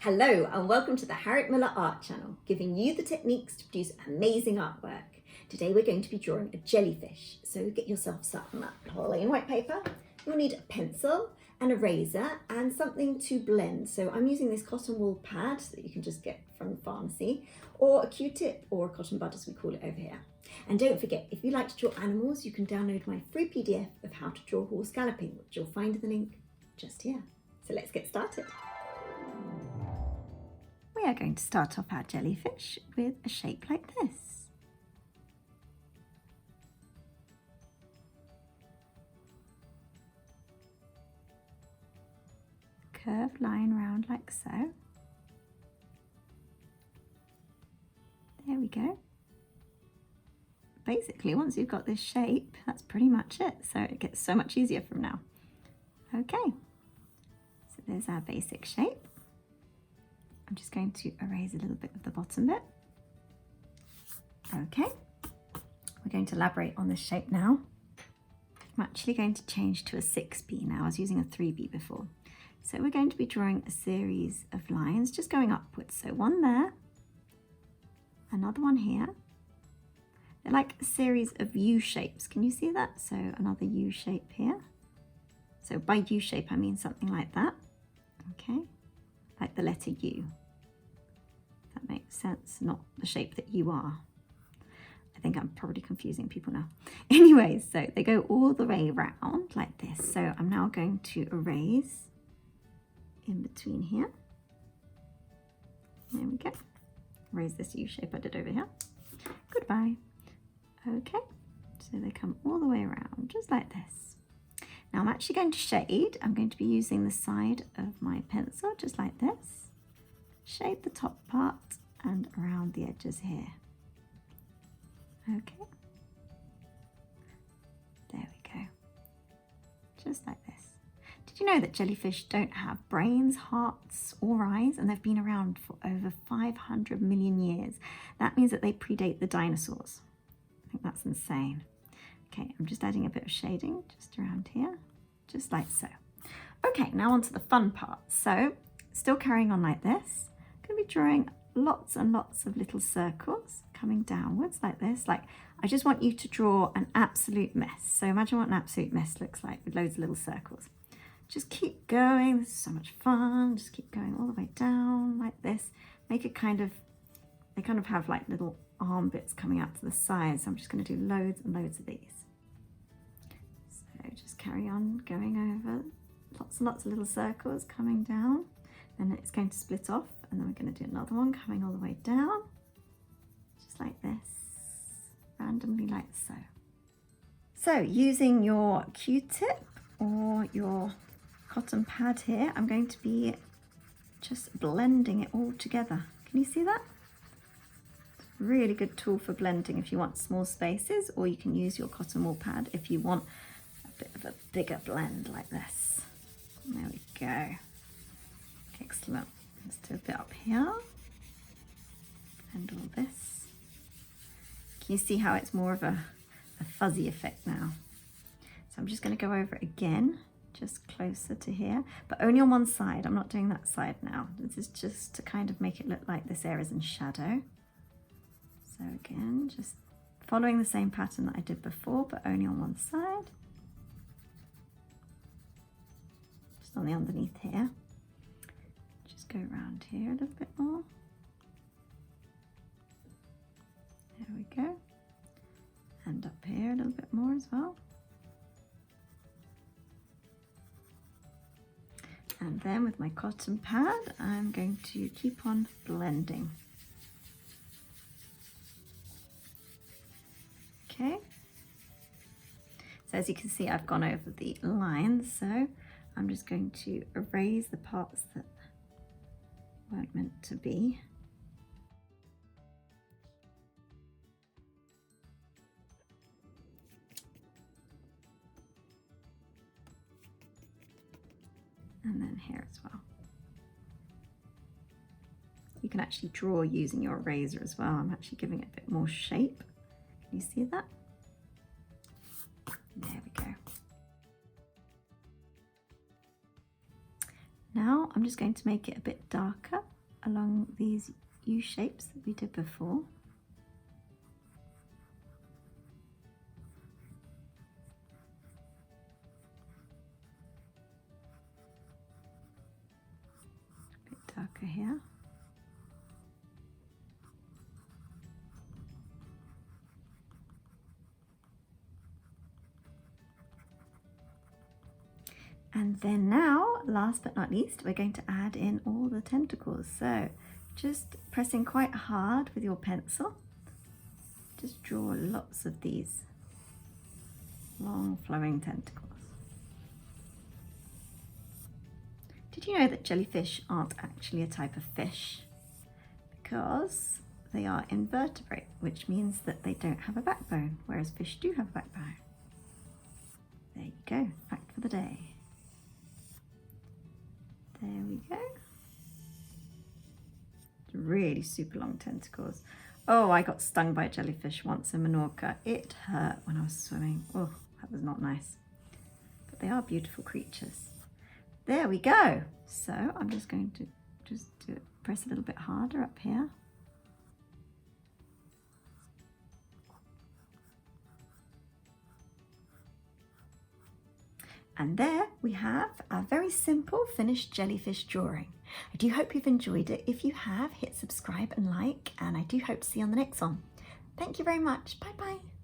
Hello and welcome to the Harriet Muller Art Channel, giving you the techniques to produce amazing artwork. Today we're going to be drawing a jellyfish, so get yourself some plain white paper. You'll need a pencil, an eraser and something to blend. So I'm using this cotton wool pad that you can just get from the pharmacy, or a Q-tip or a cotton bud as we call it over here. And don't forget, if you like to draw animals, you can download my free PDF of how to draw horse galloping, which you'll find in the link just here. So let's get started. We are going to start off our jellyfish with a shape like this. Curved line round like so. There we go. Basically, once you've got this shape, that's pretty much it. So it gets so much easier from now. Okay, so there's our basic shape. I'm just going to erase a little bit of the bottom bit. Okay, we're going to elaborate on this shape now. I'm actually going to change to a 6B now. I was using a 3B before. So we're going to be drawing a series of lines just going upwards. So one there, another one here. They're like a series of U shapes. Can you see that? So another U shape here. So by U shape, I mean something like that. Okay. Like the letter U. That makes sense, not the shape that you are. I think I'm probably confusing people now. Anyway, so they go all the way around like this. So I'm now going to erase in between here. There we go. Erase this U shape I did over here. Goodbye. Okay, so they come all the way around just like this. Now I'm actually going to shade. I'm going to be using the side of my pencil, just like this. Shade the top part and around the edges here. Okay. There we go. Just like this. Did you know that jellyfish don't have brains, hearts, or eyes, and they've been around for over 500 million years? That means that they predate the dinosaurs. I think that's insane. Okay, I'm just adding a bit of shading just around here, just like so. Okay, now on to the fun part. So, still carrying on like this, I'm going to be drawing lots and lots of little circles coming downwards like this. Like, I just want you to draw an absolute mess. So imagine what an absolute mess looks like with loads of little circles. Just keep going, this is so much fun. Just keep going all the way down like this. Make it kind of, they kind of have like little arm bits coming out to the side. So I'm just going to do loads and loads of these. So just carry on going over lots and lots of little circles coming down. Then it's going to split off and then we're going to do another one coming all the way down. Just like this, randomly like so. So using your Q-tip or your cotton pad here, I'm going to be just blending it all together. Can you see that? Really good tool for blending if you want small spaces, or you can use your cotton wool pad if you want a bit of a bigger blend like this. There we go. Excellent. Let's do a bit up here and all this. Can you see how it's more of a fuzzy effect now? So I'm just going to go over it again, just closer to here, but only on one side. I'm not doing that side now. This is just to kind of make it look like this area is in shadow. So again, just following the same pattern that I did before, but only on one side. Just on the underneath here. Just go around here a little bit more. There we go. And up here a little bit more as well. And then with my cotton pad, I'm going to keep on blending. Okay, so as you can see, I've gone over the lines, so I'm just going to erase the parts that weren't meant to be. And then here as well. You can actually draw using your eraser as well. I'm actually giving it a bit more shape. Can you see that? There we go. Now I'm just going to make it a bit darker along these U shapes that we did before. A bit darker here. And then now, last but not least, we're going to add in all the tentacles. So just pressing quite hard with your pencil, just draw lots of these long flowing tentacles. Did you know that jellyfish aren't actually a type of fish? Because they are invertebrate, which means that they don't have a backbone, whereas fish do have a backbone. There you go, fact for the day. There we go. Really super long tentacles. Oh, I got stung by a jellyfish once in Menorca. It hurt when I was swimming. Oh, that was not nice. But they are beautiful creatures. There we go. So I'm just going to press a little bit harder up here. And there we have a very simple finished jellyfish drawing. I do hope you've enjoyed it. If you have, hit subscribe and like, and I do hope to see you on the next one. Thank you very much. Bye bye.